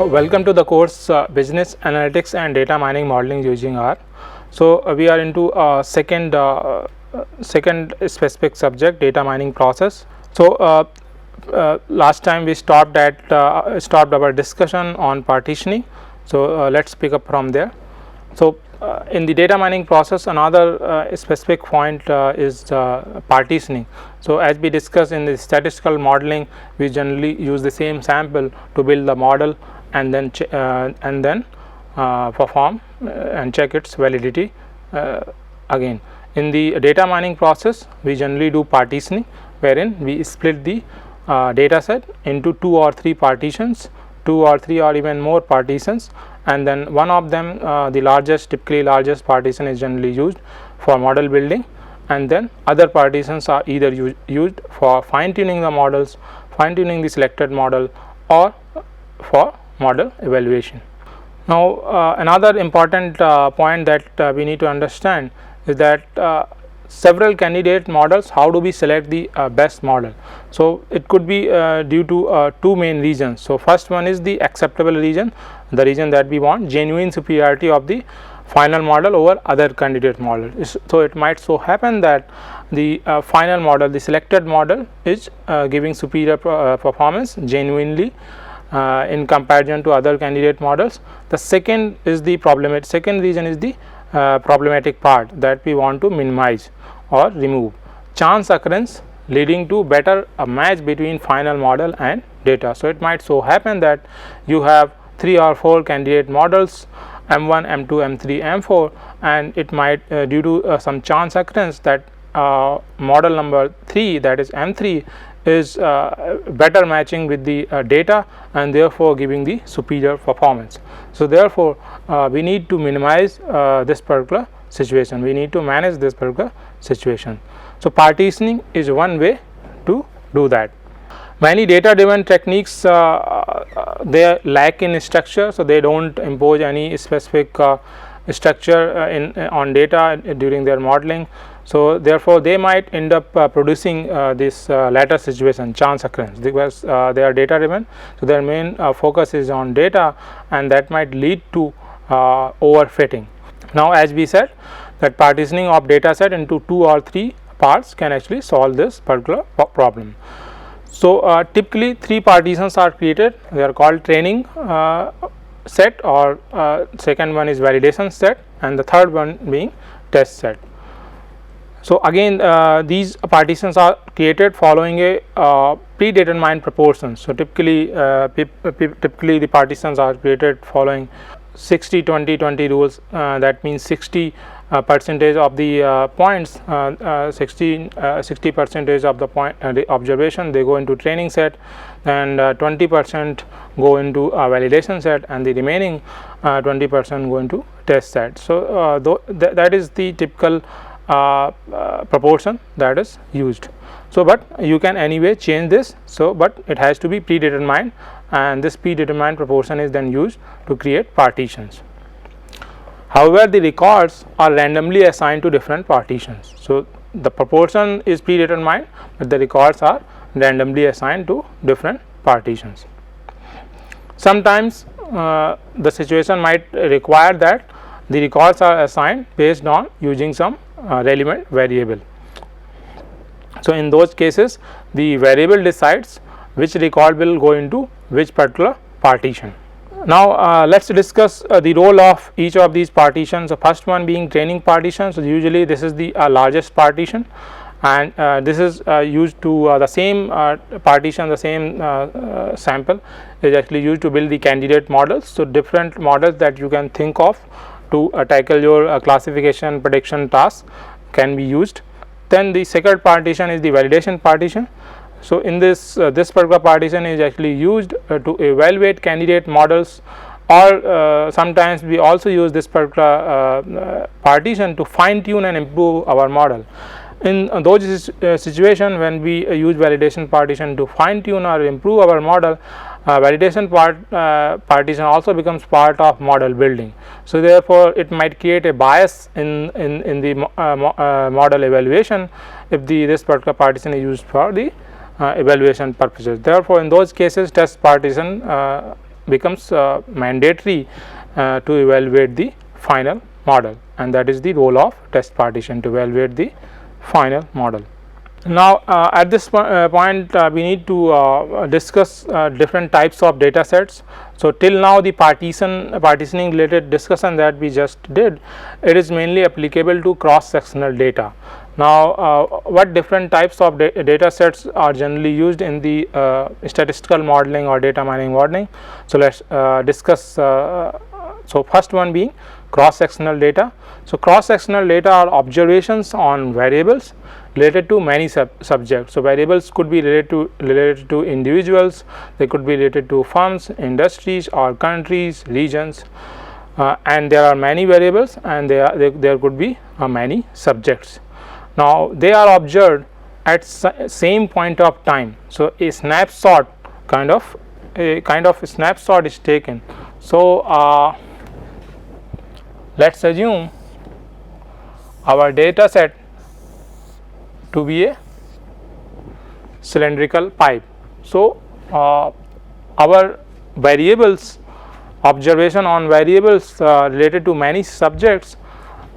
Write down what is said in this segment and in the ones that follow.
Welcome to the course Business Analytics and Data Mining Modeling using R. So we are into second specific subject, data mining process. So last time we stopped our discussion on partitioning. So let's pick up from there. So in the data mining process, another specific point is partitioning. So as we discussed in the statistical modeling, we generally use the same sample to build the model and then perform and check its validity again. In the data mining process, we generally do partitioning, wherein we split the data set into 2 or 3 partitions, 2 or 3 or even more partitions, and then one of them, typically largest partition, is generally used for model building, and then other partitions are either used for fine tuning the models, fine tuning the selected model, or for model evaluation. Now another important point that we need to understand is that several candidate models, how do we select the best model? So it could be due to 2 main reasons. So first one is the acceptable region, the region that we want genuine superiority of the final model over other candidate model. So it might so happen that the final model, the selected model, is giving superior performance genuinely in comparison to other candidate models. The second is the second reason is the problematic part that we want to minimize or remove, chance occurrence leading to better match between final model and data. So it might so happen that you have 3 or 4 candidate models, M1, M2, M3, M4, and it might due to some chance occurrence that model number 3, that is M3, is better matching with the data and therefore giving the superior performance. So therefore we need to minimize this particular situation, we need to manage this particular situation. So partitioning is one way to do that. Many data driven techniques they lack in structure, so they don't impose any specific structure on data during their modeling. So therefore they might end up producing this latter situation, chance occurrence, because they are data driven. So their main focus is on data, and that might lead to overfitting. Now as we said, that partitioning of data set into 2 or 3 parts can actually solve this particular problem. So typically 3 partitions are created, they are called training set, or second one is validation set, and the third one being test set. So again these partitions are created following a predetermined proportions. So typically the partitions are created following 60-20-20 rules, that means 60 percentage of the points, 60 percentage of the point the observation, they go into training set, and 20% go into validation set, and the remaining 20% go into test set. So that is the typical proportion that is used. So but you can anyway change this, so but it has to be predetermined, and this predetermined proportion is then used to create partitions. However, the records are randomly assigned to different partitions. So the proportion is predetermined, but the records are randomly assigned to different partitions. Sometimes the situation might require that the records are assigned based on using some relevant variable. So in those cases, the variable decides which record will go into which particular partition. Now let's discuss the role of each of these partitions. The first one being training partition. So usually this is the largest partition, and this is used to the same partition, the same sample is actually used to build the candidate models. So different models that you can think of to tackle your classification prediction task can be used. Then the second partition is the validation partition. So in this particular partition is actually used to evaluate candidate models, or sometimes we also use this particular partition to fine tune and improve our model. In those situations when we use validation partition to fine tune or improve our model, validation partition also becomes part of model building. So therefore it might create a bias in the model evaluation if this particular partition is used for the evaluation purposes. Therefore in those cases test partition becomes mandatory to evaluate the final model, and that is the role of test partition, to evaluate the final model. Now at this point we need to discuss different types of data sets. So till now the partitioning related discussion that we just did, it is mainly applicable to cross sectional data. Now what different types of data sets are generally used in the statistical modeling or data mining modeling. So let us discuss. So first one being cross sectional data. So cross sectional data are observations on variables related to many subjects. So variables could be related to individuals, they could be related to firms, industries or countries, regions, and there are many variables, and there could be many subjects. Now they are observed at same point of time. So a snapshot kind of snapshot is taken. So let us assume our data set to be a cylindrical pipe. So our variables, observation on variables related to many subjects,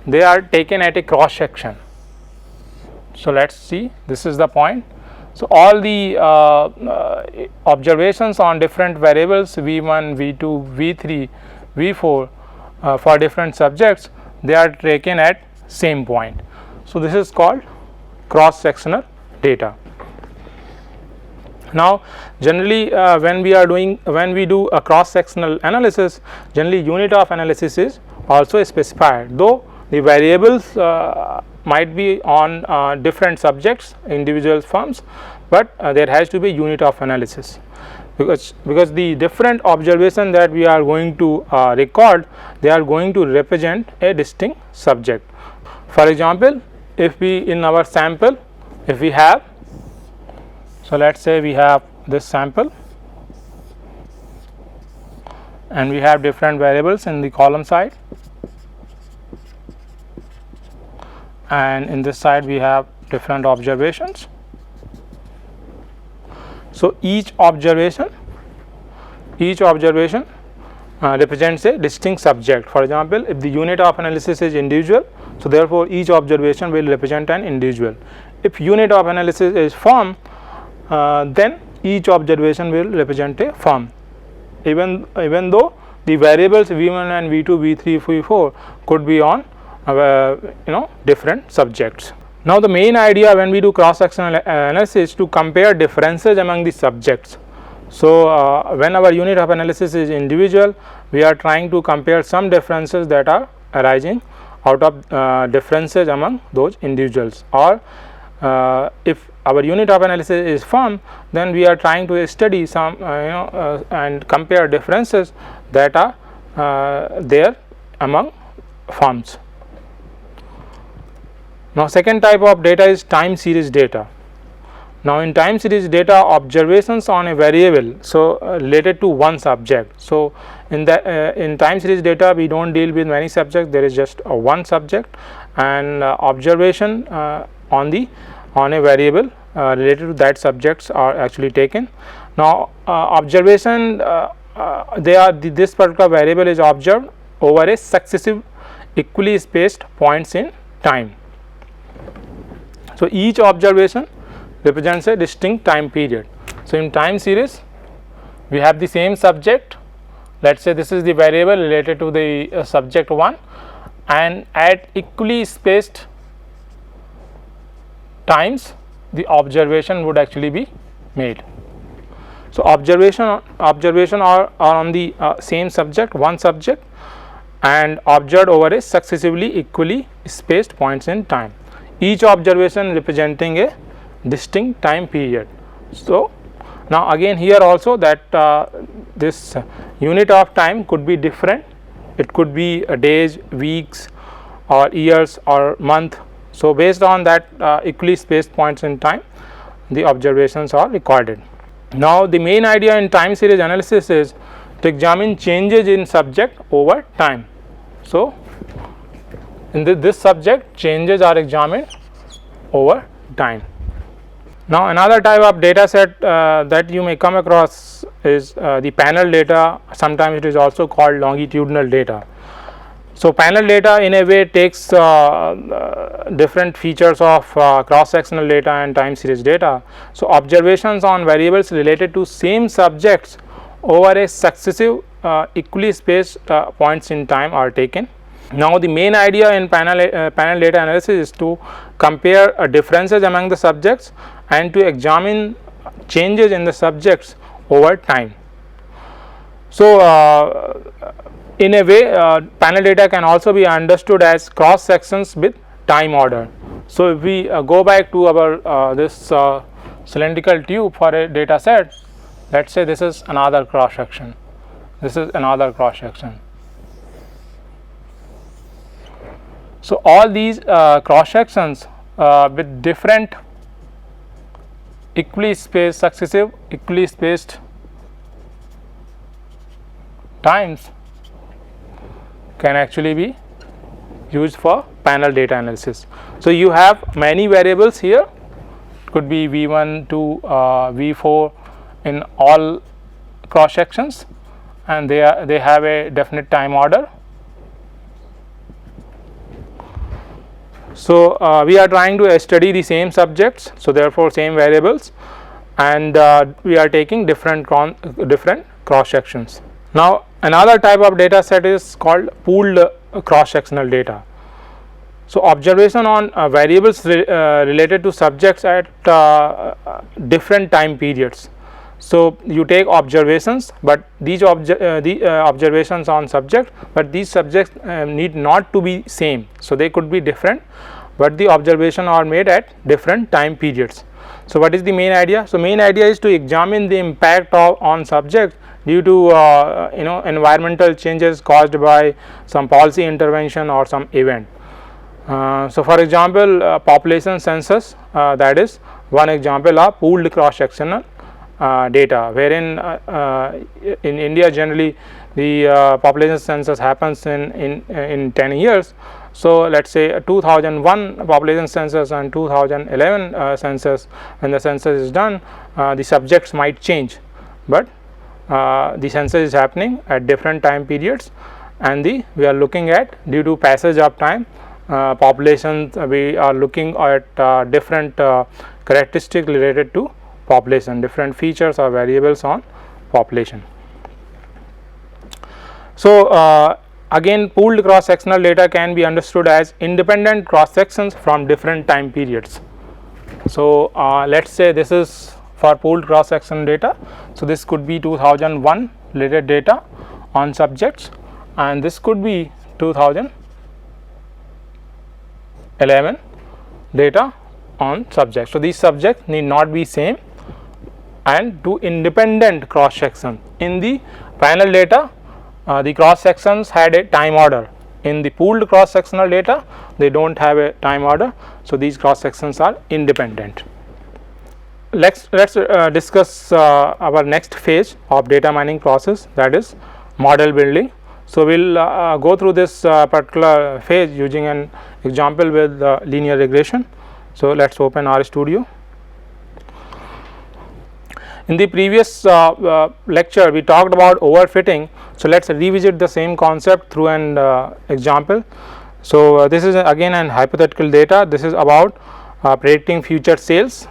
they are taken at a cross section. So let us see, this is the point. So all the observations on different variables V1, V2, V3, V4 for different subjects, they are taken at same point. So this is called cross sectional data. Now generally when we do a cross sectional analysis, generally unit of analysis is also specified, though the variables might be on different subjects, individual firms, but there has to be unit of analysis, because the different observation that we are going to record, they are going to represent a distinct subject. For example, if we in our sample, if we have, so let us say we have this sample and we have different variables in the column side, and in this side we have different observations. So each observation represents a distinct subject. For example, if the unit of analysis is individual, so therefore each observation will represent an individual. If unit of analysis is firm, then each observation will represent a firm, even though the variables V1 and V2, V3, V4 could be on different subjects. Now the main idea when we do cross sectional analysis is to compare differences among the subjects. So when our unit of analysis is individual, we are trying to compare some differences that are arising out of differences among those individuals, or if our unit of analysis is firm, then we are trying to study some and compare differences that are there among firms. Now second type of data is time series data. Now in time series data, observations on a variable, so related to one subject. So in time series data we don't deal with many subjects, there is just one subject, and observation on a variable related to that subjects are actually taken. Now observation, this particular variable is observed over a successive equally spaced points in time. So each observation represents a distinct time period. So in time series we have the same subject, let us say this is the variable related to the subject 1, and at equally spaced times the observation would actually be made. So observation are on the same subject, one subject, and observed over a successively equally spaced points in time, each observation representing a distinct time period. So now again here also that this unit of time could be different, it could be days, weeks or years or month. So based on that equally spaced points in time, the observations are recorded. Now the main idea in time series analysis is to examine changes in subject over time. So in this subject, changes are examined over time. Now, another type of data set that you may come across is the panel data. Sometimes it is also called longitudinal data. So, panel data in a way takes different features of cross sectional data and time series data. So, observations on variables related to same subjects over a successive equally spaced points in time are taken. Now, the main idea in panel data analysis is to compare differences among the subjects and to examine changes in the subjects over time. So, in a way panel data can also be understood as cross sections with time order. So, if we go back to our this cylindrical tube for a data set, let us say this is another cross section, this is another cross section. So, all these cross sections with different equally spaced successive equally spaced times can actually be used for panel data analysis. So, you have many variables here, could be V1 to V4 in all cross sections, and they have a definite time order. So, we are trying to study the same subjects, so therefore same variables, and we are taking different cross sections. Now, another type of data set is called pooled cross sectional data. So, observation on variables related to subjects at different time periods. So, you take observations, but these observations on subject, but these subjects need not to be same. So, they could be different, but the observation are made at different time periods. So, what is the main idea? So, main idea is to examine the impact on subject due to environmental changes caused by some policy intervention or some event. So, for example, population census, that is one example of pooled cross sectional data, wherein in India generally the population census happens in 10 years. So, let us say 2001 population census and 2011 census, when the census is done, the subjects might change, but the census is happening at different time periods, and we are looking at, due to passage of time, populations, we are looking at different characteristics related to population, different features or variables on population. So, again pooled cross sectional data can be understood as independent cross sections from different time periods. So, let us say this is for pooled cross section data. So, this could be 2001 related data on subjects, and this could be 2011 data on subjects. So, these subjects need not be same, and two independent cross sections. In the panel data, the cross sections had a time order. In the pooled cross sectional data, they do not have a time order. So, these cross sections are independent. Let us discuss our next phase of data mining process, that is model building. So, we will go through this particular phase using an example with linear regression. So, let us open RStudio. In the previous lecture, we talked about overfitting. So, let us revisit the same concept through an example. So, this is again an hypothetical data. This is about predicting future sales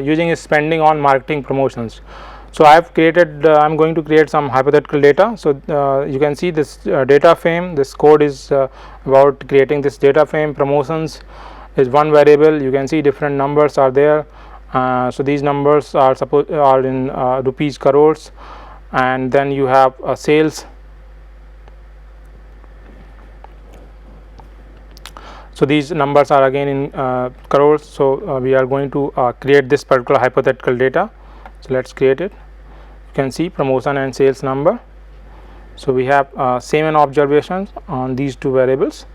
using spending on marketing promotions. So, I have created, I am going to create some hypothetical data. So, you can see this data frame, this code is about creating this data frame. Promotions is one variable, you can see different numbers are there. So, these numbers are in rupees crores, and then you have sales. So, these numbers are again in crores. So, we are going to create this particular hypothetical data. So, let us create it. You can see promotion and sales number. So, we have same and observations on these two variables.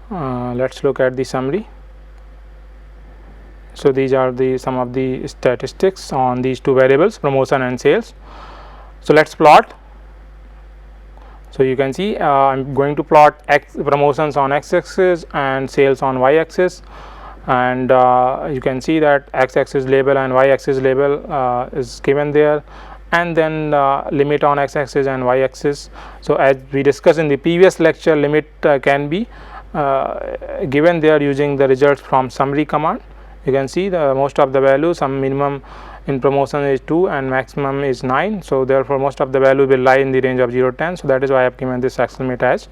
Let us look at the summary. So, these are some of the statistics on these two variables, promotion and sales. So, let us plot. So, you can see I am going to plot promotions on x axis and sales on y axis, and you can see that x-axis label and y-axis label is given there, and then limit on x-axis and y-axis. So, as we discussed in the previous lecture, limit can be given there using the results from summary command. You can see the most of the values, some minimum in promotion is 2 and maximum is 9. So, therefore, most of the value will lie in the range of 0 to 10. So, that is why I have given this x limit as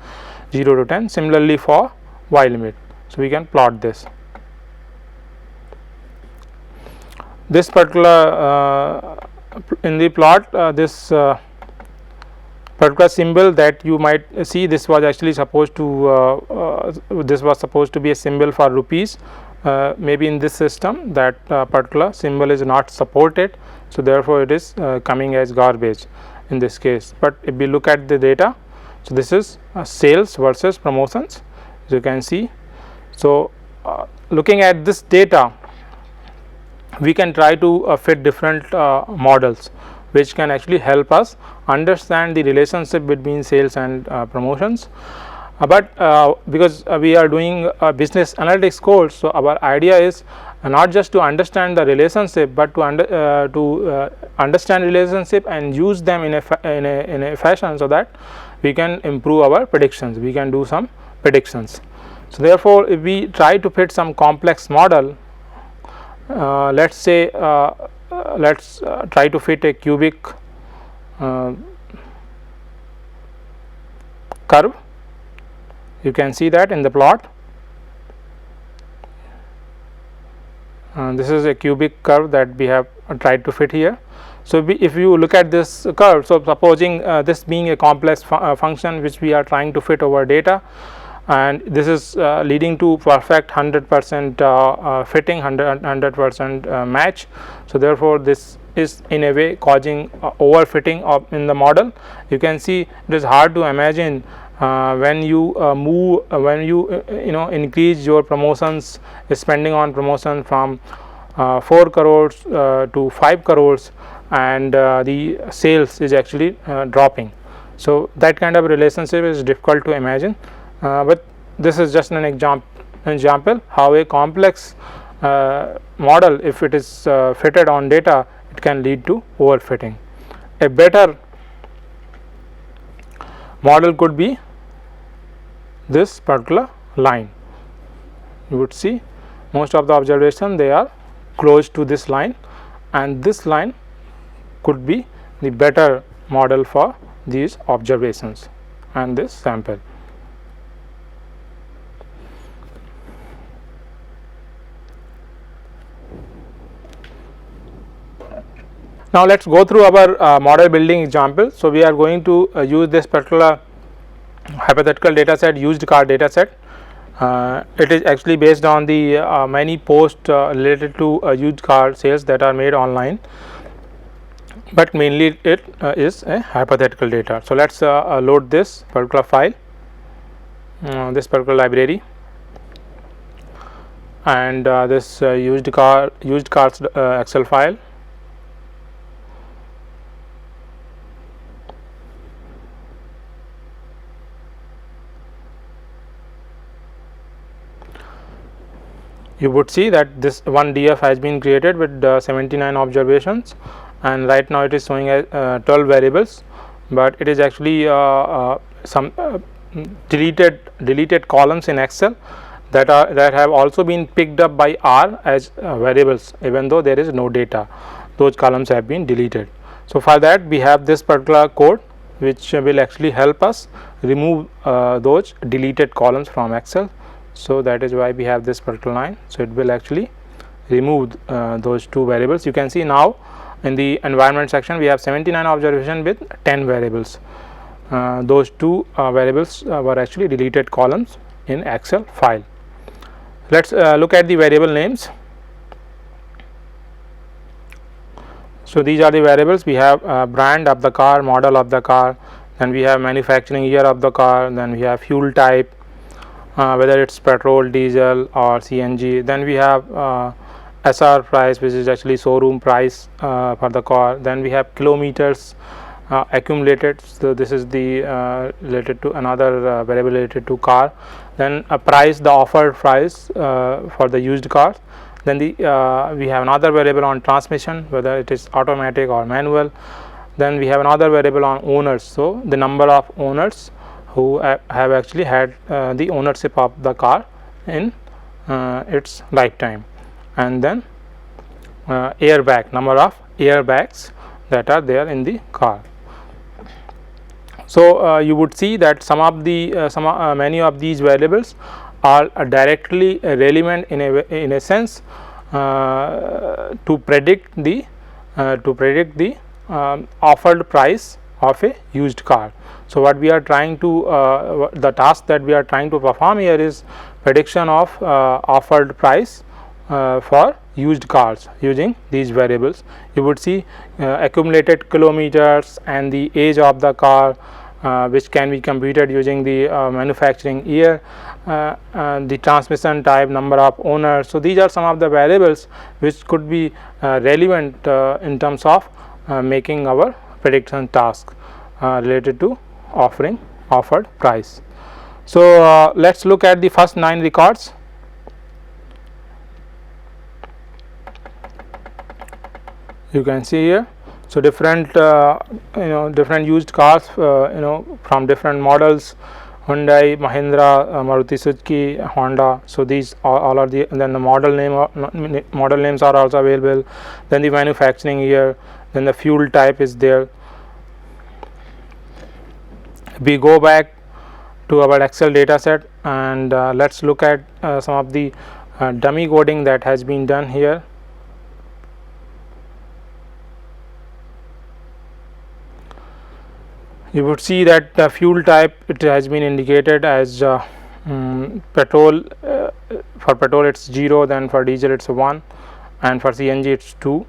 0 to 10. Similarly, for y limit. So, we can plot this. This particular in the plot, this particular symbol that you might see, this was actually supposed to be a symbol for rupees. Maybe in this system that particular symbol is not supported. So, therefore, it is coming as garbage in this case. But if we look at the data, so this is sales versus promotions, as you can see. So, looking at this data, we can try to fit different models which can actually help us understand the relationship between sales and promotions. But because we are doing a business analytics course, so our idea is not just to understand the relationship, but to understand relationship and use them in a fashion so that we can improve our predictions. We can do some predictions. So, therefore, if we try to fit some complex model, let's say let's try to fit a cubic curve. You can see that in the plot. This is a cubic curve that we have tried to fit here. So, if you look at this curve, so supposing this being a complex function which we are trying to fit over data, and this is leading to perfect 100% fitting, 100% match. So, therefore, this is in a way causing overfitting in the model. You can see it is hard to imagine when you increase your promotions, spending on promotion from 4 crores to 5 crores, and the sales is actually dropping. So, that kind of relationship is difficult to imagine, but this is just an example how a complex model, if it is fitted on data, it can lead to overfitting. A better model could be this particular line. You would see most of the observation, they are close to this line, and this line could be the better model for these observations and this sample. Now, let us go through our model building example. So, we are going to use this particular hypothetical data set, used car data set. It is actually based on the many posts related to used car sales that are made online, but mainly it is a hypothetical data. So, let us load this particular file, this particular library, and this used cars Excel file. You would see that this one DF has been created with 79 observations, and right now it is showing as 12 variables, but it is actually some deleted columns in Excel that have also been picked up by R as variables, even though there is no data. Those columns have been deleted. So, for that we have this particular code which will actually help us remove those deleted columns from Excel. So, that is why we have this particular line. So, it will actually remove those two variables. You can see now in the environment section we have 79 observation with 10 variables. Those two variables were actually deleted columns in Excel file. Let us look at the variable names. So, these are the variables. We have brand of the car, model of the car, then we have manufacturing year of the car, then we have fuel type, whether it is petrol, diesel or CNG. Then we have SR price, which is actually showroom price for the car. Then we have kilometers accumulated. So this is the related to another variable related to car. Then a price, the offered price for the used cars. Then the we have another variable on transmission, whether it is automatic or manual. Then we have another variable on owners, so the number of owners who have actually had the ownership of the car in its lifetime. And then airbag, number of airbags that are there in the car. So you would see that some of the many of these variables are directly relevant in a sense to predict the offered price of a used car. So what we are trying to the task that we are trying to perform here is prediction of offered price for used cars using these variables. You would see accumulated kilometers and the age of the car, which can be computed using the manufacturing year, the transmission type, number of owners. So these are some of the variables which could be relevant in terms of making our prediction task related to offered price. So let's look at the first 9 records. You can see here. So different different used cars from different models: Hyundai, Mahindra, Maruti Suzuki, Honda. So these all are the, and then the model names are also available. Then the manufacturing year, then the fuel type is there. We go back to our Excel data set and let's look at some of the dummy coding that has been done here. You would see that the fuel type, it has been indicated as petrol. For petrol it's 0, then for diesel it's 1, and for CNG it's 2.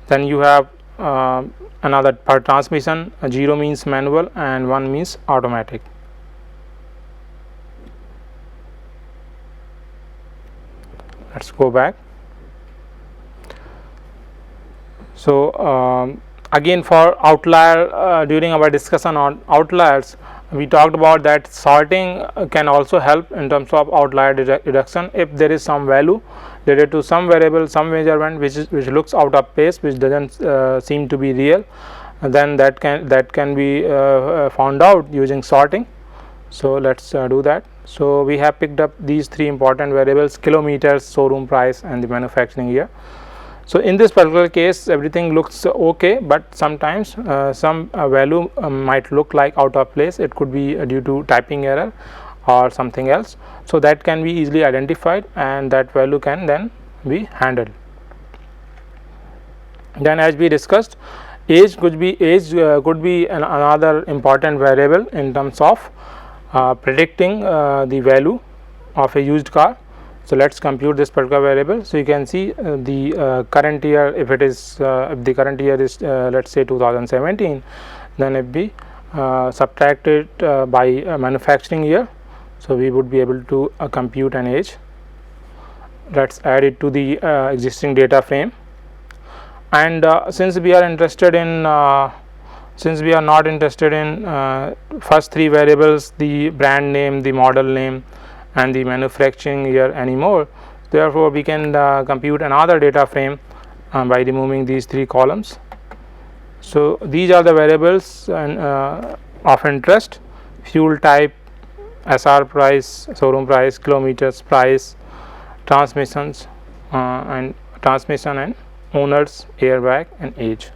Then you have another per transmission, 0 means manual and 1 means automatic. Let's go back. So again, for outlier, during our discussion on outliers, we talked about that sorting can also help in terms of outlier reduction. If there is some value related to some variable, some measurement which looks out of place, which doesn't seem to be real, then that can be found out using sorting. So let's do that. So we have picked up these 3 important variables: kilometers, showroom price, and the manufacturing year. So in this particular case, everything looks okay, but sometimes some value might look like out of place. It could be due to typing error or something else. So that can be easily identified, and that value can then be handled. Then, as we discussed, age could be another important variable in terms of predicting the value of a used car. So let's compute this particular variable. So you can see the current year, if it is if the current year is let's say 2017, then if we subtract it by manufacturing year, so we would be able to compute an age. Let's add it to the existing data frame. And since we are interested in since we are not interested in first 3 variables, the brand name, the model name, and the manufacturing year anymore, therefore we can compute another data frame by removing these 3 columns. So these are the variables of interest: fuel type, SR price, showroom price, kilometers price, transmissions and transmission and owners, airbag, and age.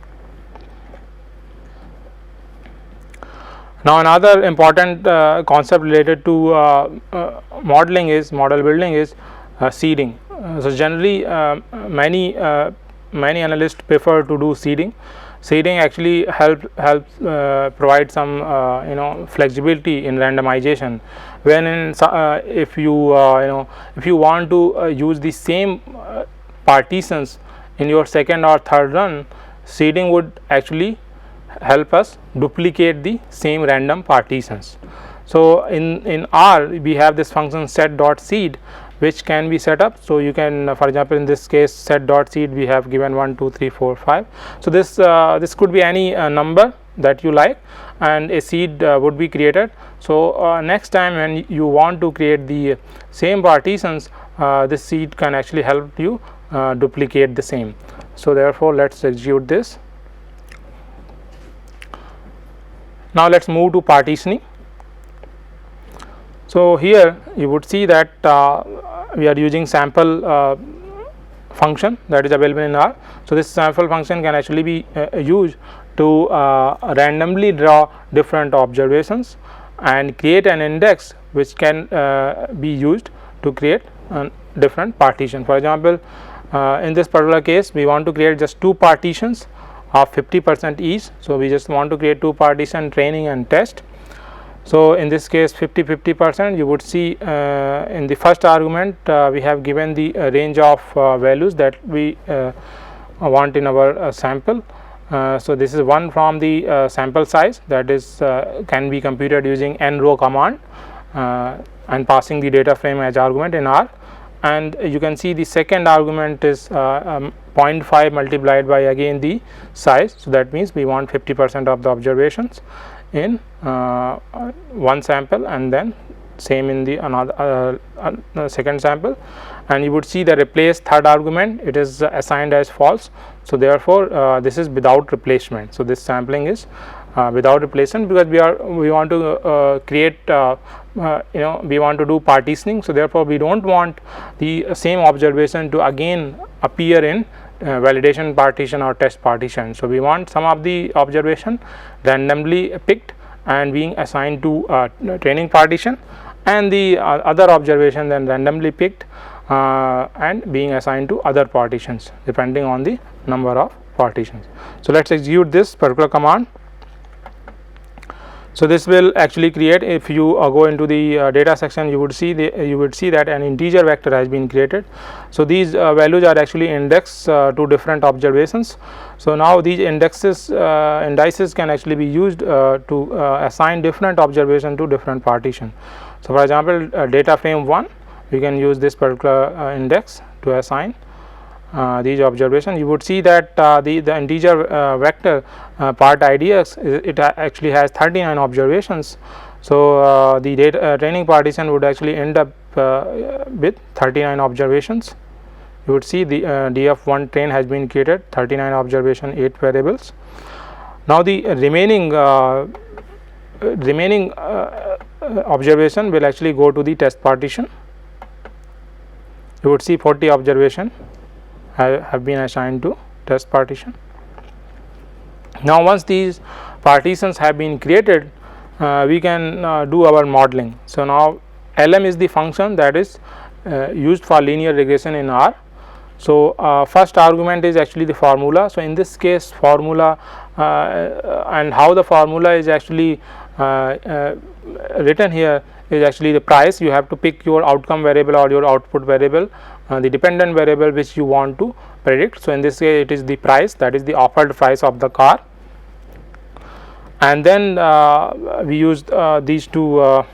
Now another important concept related to model building is seeding. So generally many analysts prefer to do seeding. Seeding actually helps provide some flexibility in randomization. When if you if you want to use the same partitions in your second or third run, seeding would actually help us duplicate the same random partitions. So in R we have this function set.seed, which can be set up. So you can, for example, in this case set dot seed, we have given 1 2 3 4 5. So this could be any number that you like, and a seed would be created. So next time when you want to create the same partitions, this seed can actually help you duplicate the same. So therefore let's execute this. Now let's move to partitioning. So here you would see that we are using sample function that is available in R. So this sample function can actually be used to randomly draw different observations and create an index which can be used to create different partition. For example, in this particular case we want to create just 2 partitions of 50% each. So we just want to create 2 partition, training and test. So in this case 50% you would see in the first argument we have given the range of values that we want in our sample. So this is one from the sample size, that is can be computed using nrow command and passing the data frame as argument in R. And you can see the second argument is 0.5 multiplied by again the size. So that means we want 50% of the observations in one sample, and then same in the another second sample. And you would see the replace third argument, it is assigned as false. So therefore this is without replacement. So this sampling is without replacement, because we want to create we want to do partitioning. So therefore we don't want the same observation to again appear in validation partition or test partition. So we want some of the observation randomly picked and being assigned to training partition, and the other observation then randomly picked and being assigned to other partitions depending on the number of partitions. So let's execute this particular command. So this will actually create, if you go into the data section, you would see that an integer vector has been created. So these values are actually indexed to different observations. So now these indices can actually be used to assign different observation to different partition. So for example, data frame 1, we can use this particular index to assign these observations. You would see that the integer vector part IDX, it actually has 39 observations. So the data training partition would actually end up with 39 observations. You would see the df1 train has been created, 39 observation, 8 variables. Now the remaining observation will actually go to the test partition. You would see 40 observation have been assigned to test partition. Now once these partitions have been created, we can do our modeling. So now LM is the function that is used for linear regression in R. So first argument is actually the formula. So in this case formula and how the formula is actually written here is actually the price. You have to pick your outcome variable or your output variable, the dependent variable which you want to predict. So in this case it is the price, that is the offered price of the car. And then we used these two,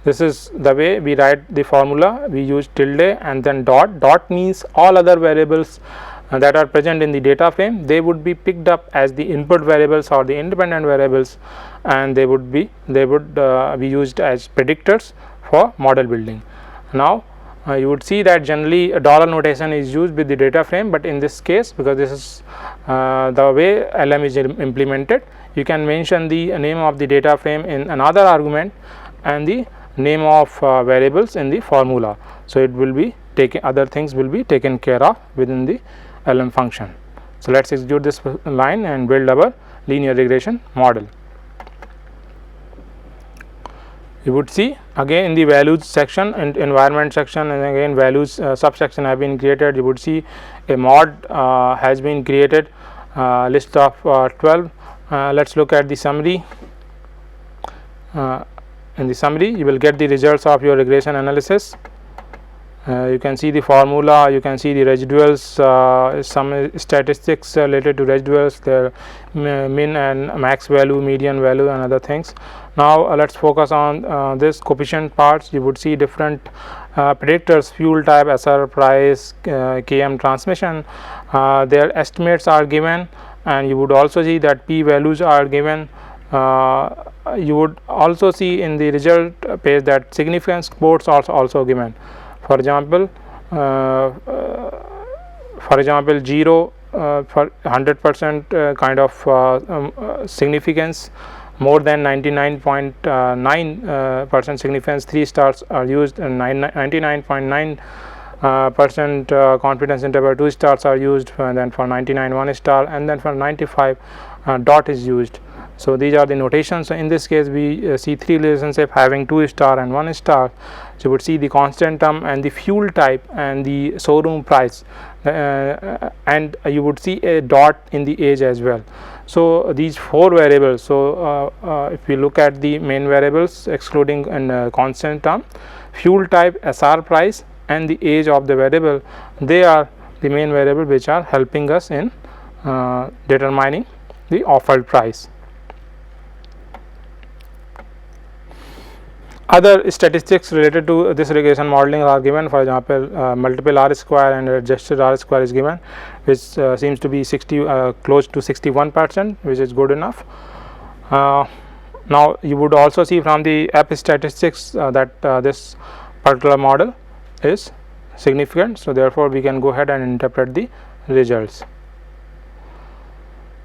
this is the way we write the formula. We use tilde and then dot. Dot means all other variables that are present in the data frame, they would be picked up as the input variables or the independent variables, and they would be used as predictors for model building. Now you would see that generally a dollar notation is used with the data frame, but in this case, because this is the way LM is implemented, you can mention the name of the data frame in another argument and the name of variables in the formula. So it will be taken, other things will be taken care of within the LM function. So let's execute this line and build our linear regression model. You would see again in the values section and environment section, and again values subsection have been created. You would see a mod has been created, list of 12. Let's look at the summary. In the summary you will get the results of your regression analysis. You can see the formula, you can see the residuals, some statistics related to residuals, their min and max value, median value and other things. Now let's focus on this coefficient parts. You would see different predictors, fuel type, SR price, KM transmission, their estimates are given, and you would also see that p values are given. You would also see in the result page that significance quotes are also given. For example, 0 for 100% kind of significance, more than 99.9% significance 3 stars are used, and 99.9% confidence interval 2 stars are used, and then for 99 1 star, and then for 95 dot is used. So these are the notations. So in this case we see 3 relationship having 2 star and 1 star. So you would see the constant term and the fuel type and the showroom price, and you would see a dot in the age as well. So these 4 variables. So if we look at the main variables excluding and constant term, fuel type, SR price, and the age of the variable, they are the main variable which are helping us in determining the offered price. Other statistics related to this regression modeling are given. For example, multiple R square and adjusted R square is given, which seems to be close to 61%, which is good enough. Now you would also see from the F statistics that this particular model is significant. So therefore we can go ahead and interpret the results.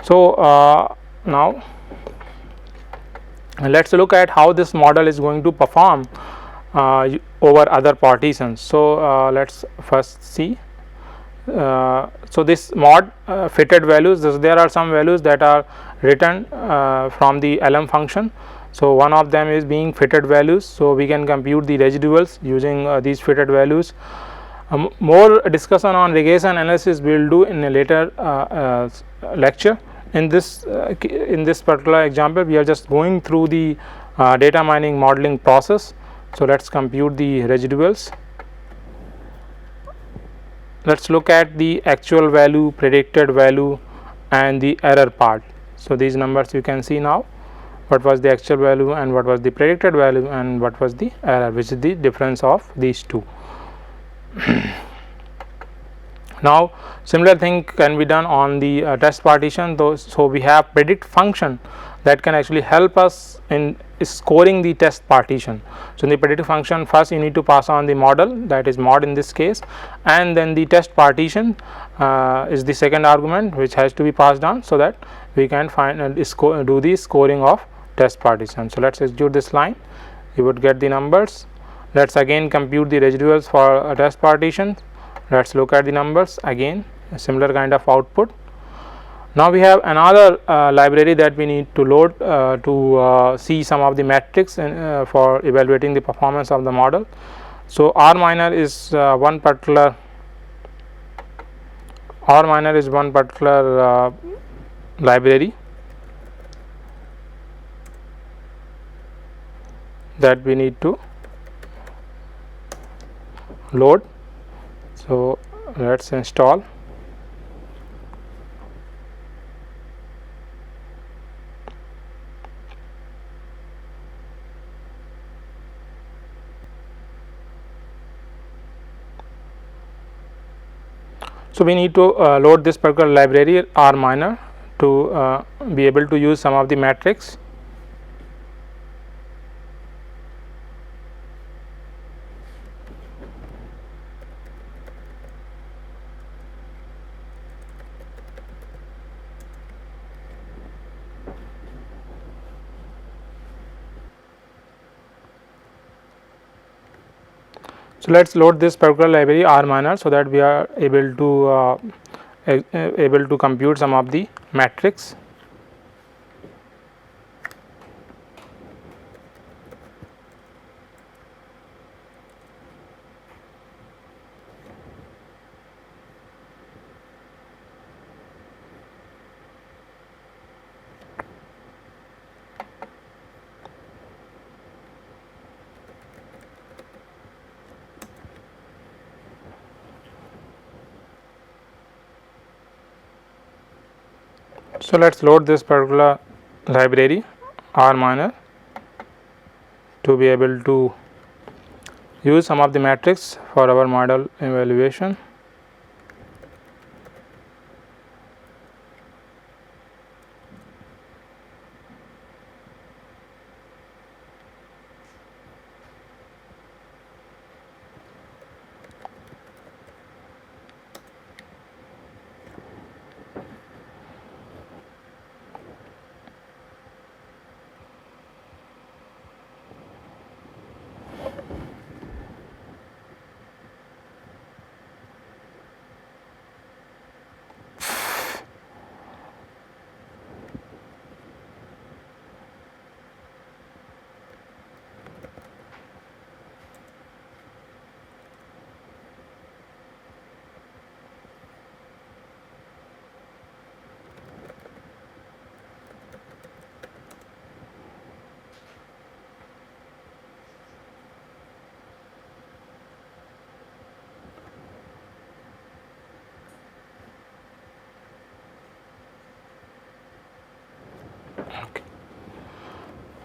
So now let's look at how this model is going to perform over other partitions. So let's first see. So this mod fitted values, there are some values that are written from the LM function. So one of them is being fitted values. So we can compute the residuals using these fitted values. More discussion on regression analysis we will do in a later lecture. In this particular example, we are just going through the data mining modeling process. So let's compute the residuals. Let's look at the actual value, predicted value, and the error part. So these numbers you can see now. What was the actual value and what was the predicted value and what was the error, which is the difference of these two. Now similar thing can be done on the test partition. So we have predict function that can actually help us in scoring the test partition. So in the predict function, first you need to pass on the model, that is mod in this case, and then the test partition is the second argument which has to be passed on, so that we can find and do the scoring of test partition. So let's execute this line. You would get the numbers. Let's again compute the residuals for a test partition. Let's look at the numbers, again a similar kind of output. Now we have another library that we need to load to see some of the metrics for evaluating the performance of the model. So R minor is one particular library that we need to load. So let's install. So we need to load this particular library R minor to be able to use some of the metrics. So let's load this particular library R minor so that we are able to compute some of the metrics. So let's load this particular library R minor to be able to use some of the metrics for our model evaluation.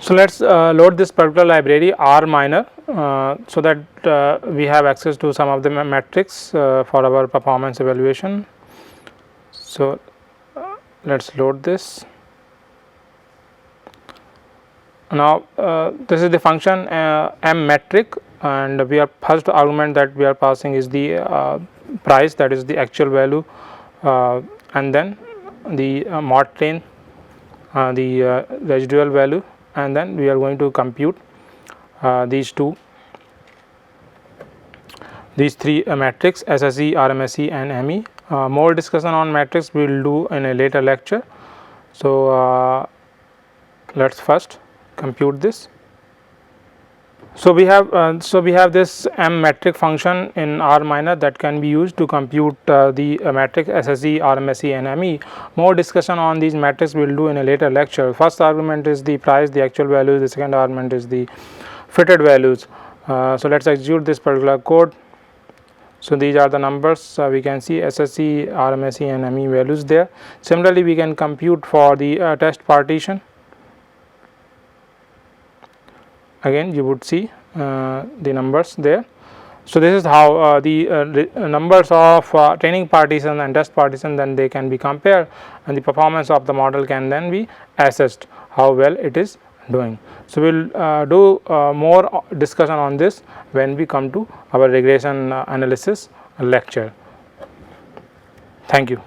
So, let us load this particular library R minor, so that we have access to some of the metrics for our performance evaluation. So, let us load this. Now, this is the function m metric, and we are first argument that we are passing is the price, that is the actual value, and then the mod train, the residual value, and then we are going to compute these three metrics SSE, RMSE and ME. More discussion on metrics we will do in a later lecture. So, let us first compute this. So, we have this m metric function in R minor that can be used to compute the metric SSE, RMSE and ME. More discussion on these metrics we will do in a later lecture. First argument is the price, the actual values. The second argument is the fitted values. So, let us execute this particular code. So, these are the numbers we can see SSE, RMSE and ME values there. Similarly, we can compute for the test partition. Again you would see the numbers there. So, this is how the numbers of training partition and test partition, then they can be compared, and the performance of the model can then be assessed how well it is doing. So, we will do more discussion on this when we come to our regression analysis lecture. Thank you.